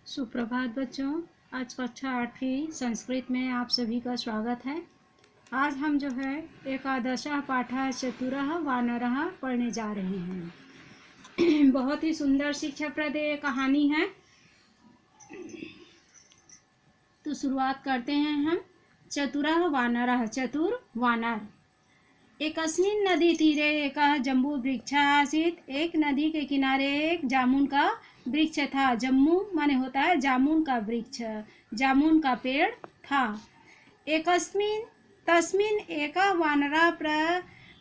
सुप्रभात बच्चों। आज कक्षा 8वीं संस्कृत में आप सभी का स्वागत है। आज हम जो है एकादशः पाठः चतुरः वानरः पढ़ने जा रहे हैं। बहुत ही सुंदर शिक्षाप्रद कहानी है। तो शुरुआत करते हैं हम। चतुरः वानरः, चतुर वानर। एकस्मिन् नदी तीरे एकः जम्बू वृक्षः आसीत्। एक नदी के किनारे एक जामुन का वृक्ष था। जम्मू माने होता है जामुन का वृक्ष, जामुन का पेड़ था। एकस्मिन् तस्मिन् एकः वानरः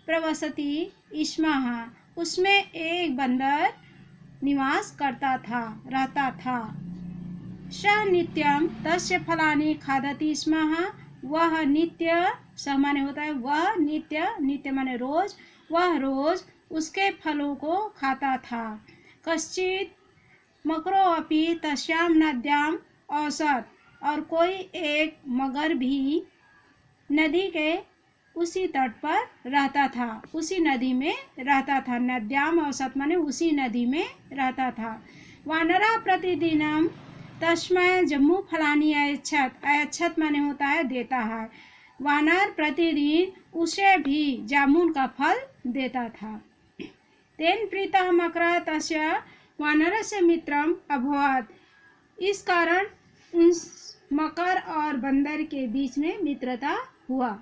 प्रवसति स्मः। उसमें एक बंदर निवास करता था, रहता था। सः नित्यं तस्य फलानि खादति स्म। वह नित्य, सः माने होता है वह, नित्य, नित्य माने रोज, वह रोज उसके फलों को खाता था। कश्चित् मकरो अपि तस्यां नद्यां औसत। और कोई एक मगर भी नदी के उसी तट पर रहता था, उसी नदी में रहता था। नद्यां औसत माने उसी नदी में रहता था। वानरः प्रतिदिनं तस्मै जम्मू फलानि अयच्छत्। अयच्छत् माने होता है देता है। वानर प्रतिदिन उसे भी जामुन का फल देता था। तेन प्रीतः मकरः तस्य वानरस्य मित्रम् अभवत्। इस कारण उस मकर और बंदर के बीच में मित्रता हुआ।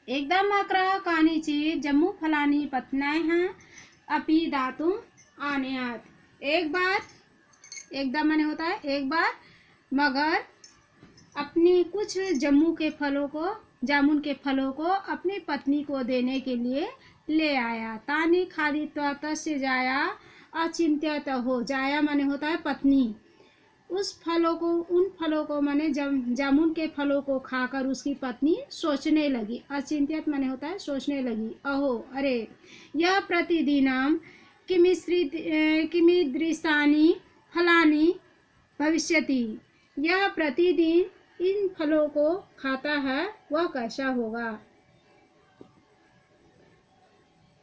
एकदा मकरः कानिचित् जम्मू फलानि पत्न्यः अपि दातुम् आनयत्। एक बार, एकदा माने होता है एक बार, मगर अपनी कुछ जामुन के फलों को अपनी पत्नी को देने के लिए ले आया। तानि खादित्वा तस्य जाया अचिंत्यत हो। जाया माने होता है पत्नी। उन फलों को माने जामुन के फलों को खाकर उसकी पत्नी सोचने लगी। अचिंत्यत माने होता है सोचने लगी। अहो, अरे, यह प्रतिदिनम किमीदृशानि फलानि भविष्यति। यह प्रतिदिन इन फलों को खाता है, वह कैसा होगा।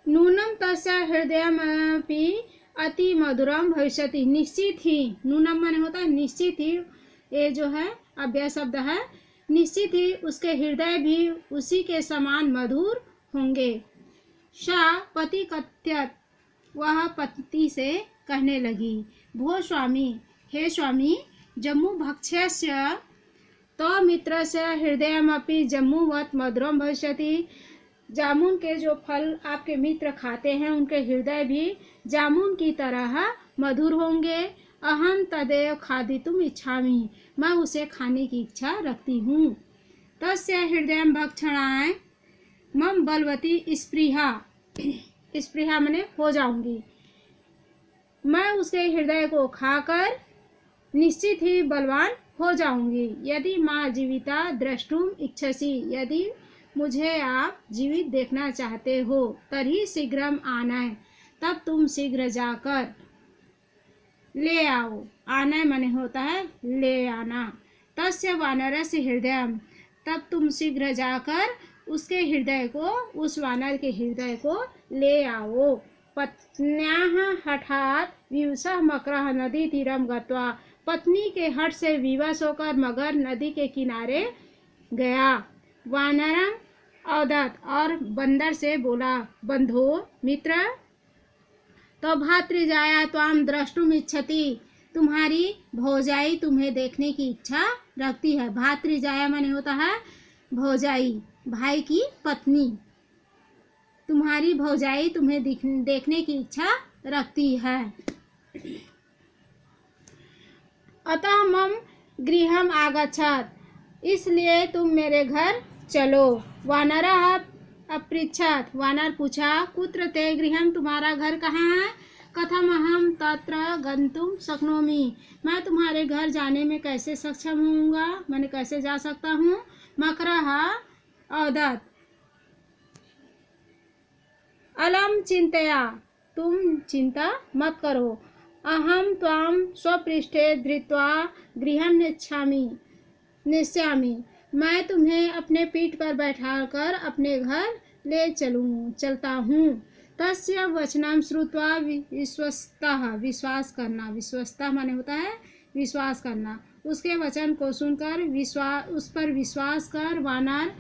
नूनम तस्य हृदयमपि अति मधुरम भविष्यति। निश्चित ही, नूनम माने होता है निश्चित ही, ये जो है अव्यय शब्द है। निश्चित ही उसके हृदय भी उसी के समान मधुर होंगे। सा पति कथ्यत। वह पति से कहने लगी, भो स्वामी, हे स्वामी, जम्मू भक्ष्यस्य तो मित्रस्य हृदयमपि जम्मूवत् मधुरम भविष्यति। जामुन के जो फल आपके मित्र खाते हैं उनके हृदय भी जामुन की तरह मधुर होंगे। अहम तदेव खादितुम इच्छामि। मैं उसे खाने की इच्छा रखती हूँ। तस्य हृदय भक्षणाय मम बलवती स्पृहा। स्पृहा माने हो जाऊंगी। मैं उसके हृदय को खाकर निश्चित ही बलवान हो जाऊंगी। यदि माँ जीविता द्रष्टुम इच्छसि। यदि मुझे आप जीवित देखना चाहते हो, तभी शीघ्रम आनय। तब तुम शीघ्र जाकर ले आओ। आनय माने होता है ले आना। तस्य वानरस्य हृदयम। तब तुम शीघ्र जाकर उसके हृदय को, उस वानर के हृदय को ले आओ। पत्न्याः हठात् विवशः मकरः नदी तीरम गत्वा। पत्नी के हठ से विवश होकर मगर नदी के किनारे गया। वानरम अवदत्। और बंदर से बोला, बंधो, मित्र, तो भातृजाया त्वाम द्रष्टुम इच्छति। तुम्हारी भौजाई तुम्हें देखने की इच्छा रखती है। भातृजाया माने होता है भौजाई, भाई की पत्नी। तुम्हारी भौजाई तुम्हें देखने की इच्छा रखती है। अतः मम गृहम आगच्छत। इसलिए तुम मेरे घर चलो। वानरः अपृच्छत। वानर पूछा, कुत्र ते गृहम, तुम्हारा घर कहाँ है। कथम अहम तत्र गन्तुम शक्नोमि। मैं तुम्हारे घर जाने में कैसे सक्षम होऊंगा, मैंने कैसे जा सकता हूँ। मकरः अवदत्। अलम चिंतया। तुम चिंता मत करो। अहम त्वाम स्वपृष्ठे धृत्वा गृहं नेष्यामि। मैं तुम्हें अपने पीठ पर बैठाकर अपने घर ले चलता हूँ। तस्य वचनं श्रुत्वा विश्वस्तः। विश्वास करना, विश्वस्तः माने होता है विश्वास करना। उसके वचन को सुनकर उस पर विश्वास कर वानर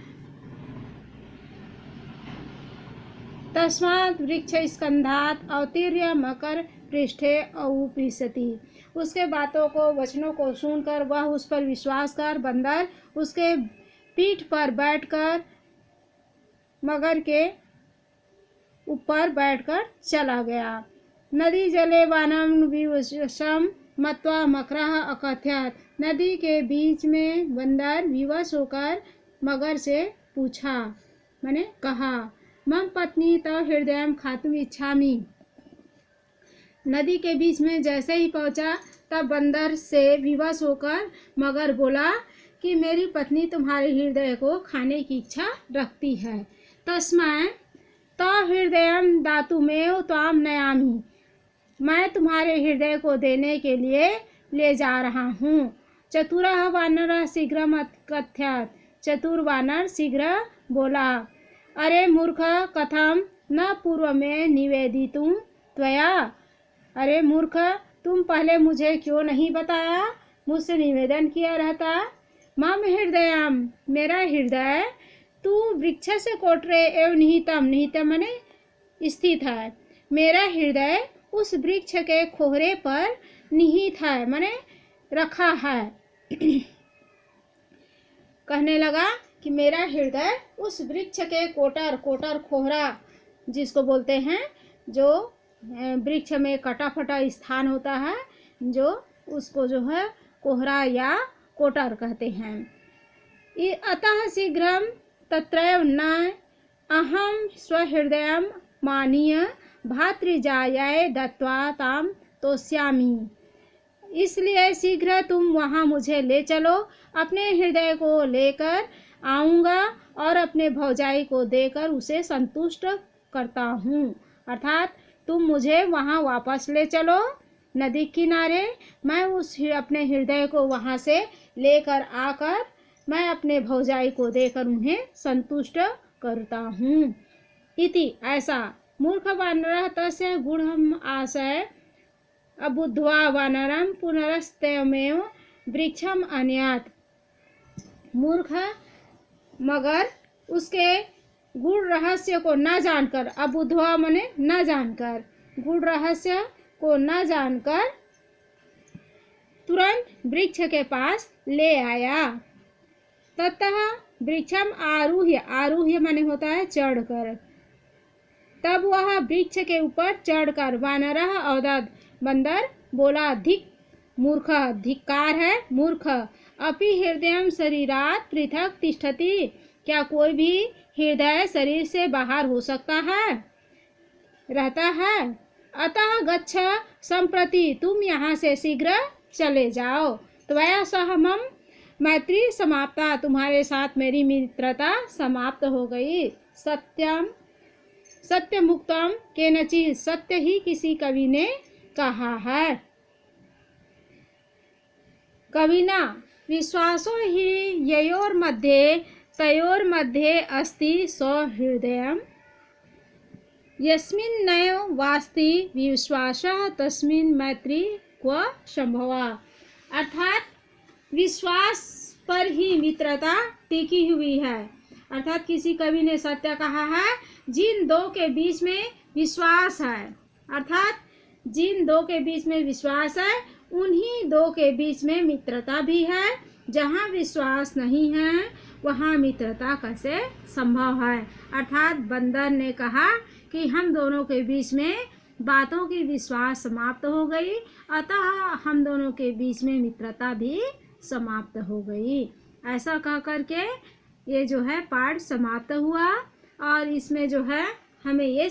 तस्मात् वृक्ष स्कंधात अवतीर्य मकर पृष्ठे औपनिषति। उसके बातों को वचनों को सुनकर वह उस पर विश्वास कर बंदर उसके पीठ पर बैठकर मगर के ऊपर बैठकर चला गया। नदी जले वानम विवशम मत्वा मकरः अकथयत्। नदी के बीच में बंदर विवश होकर मगर से पूछा, मैंने कहा, मम पत्नी तव हृदय खातुम इच्छामि। नदी के बीच में जैसे ही पहुंचा तब बंदर से विवश होकर मगर बोला कि मेरी पत्नी तुम्हारे हृदय को खाने की इच्छा रखती है। तस्मै तव हृदय दातुमेव त्वाम नयामि। मैं तुम्हारे हृदय को देने के लिए ले जा रहा हूँ। चतुरः वानरः शीघ्रम् अकथयत्। चतुर वानर शीघ्र बोला, अरे मूर्ख, कथम न पूर्व में निवेदितुं त्वया। अरे मूर्ख, तुम पहले मुझे क्यों नहीं बताया, मुझसे निवेदन किया रहता। मम हृदयम, मेरा हृदय तू वृक्ष से कोटरे एवं निहितम, निहितम माने स्थित है। मेरा हृदय उस वृक्ष के खोहरे पर निहित है, माने रखा है। कहने लगा कि मेरा हृदय उस वृक्ष के कोटर खोहरा जिसको बोलते हैं, जो वृक्ष में कटा फटा स्थान होता है, जो उसको जो है कोहरा या कोटर कहते हैं। अतः शीघ्रम तत्रैव न अहम स्वहृदयं मानीय भातृजायाय दत्वा ताम तोष्यामि। इसलिए शीघ्र तुम वहाँ मुझे ले चलो, अपने हृदय को लेकर आऊँगा और अपने भौजाई को देकर उसे संतुष्ट करता हूँ। अर्थात तुम मुझे वहाँ वापस ले चलो नदी किनारे, मैं अपने हृदय को वहाँ से लेकर आकर मैं अपने भौजाई को देकर उन्हें संतुष्ट करता हूँ। इति, ऐसा। मूर्ख वानरः तस्य गूढ़म् आशय अबुद्ध्वा वानरं पुनरस्तमेव वृक्षम अन्यात्। मूर्ख मगर उसके गूढ़ रहस्य को न जानकर, अबुद्ध्वा माने न जानकर, गूढ़ रहस्य को न जानकर तुरंत वृक्ष के पास ले आया। ततः वृक्षम आरूह्य, आरूह्य माने होता है चढ़कर। तब वह वृक्ष के ऊपर चढ़कर वानरः अवदत्, बंदर बोला, धिक मूर्ख, धिक्कार है मूर्ख, अपि हृदयं शरीरात् पृथक तिष्ठति। क्या कोई भी हृदय शरीर से बाहर हो सकता है, रहता है। अतः गच्छ संप्रति, तुम यहाँ से शीघ्र चले जाओ। त्वया सह मम मैत्री समाप्ता, तुम्हारे साथ मेरी मित्रता समाप्त हो गई। सत्यम सत्यमुक्तम केनचित्, सत्य ही किसी कवि ने कहा है। कविना विश्वासो हि ययोर्मध्ये तयोर्मध्ये अस्ति सौहृदयम्, यस्मिन् नैव वास्ति विश्वासः तस्मिन् मैत्री क्व संभवा। अर्थात विश्वास पर ही मित्रता टिकी हुई है। अर्थात किसी कवि ने सत्य कहा है, जिन दो के बीच में विश्वास है, अर्थात जिन दो के बीच में विश्वास है उन्हीं दो के बीच में मित्रता भी है। जहाँ विश्वास नहीं है वहाँ मित्रता कैसे संभव है। अर्थात बंदर ने कहा कि हम दोनों के बीच में बातों की विश्वास समाप्त हो गई, अतः हम दोनों के बीच में मित्रता भी समाप्त हो गई। ऐसा कह करके ये जो है पाठ समाप्त हुआ और इसमें जो है हमें ये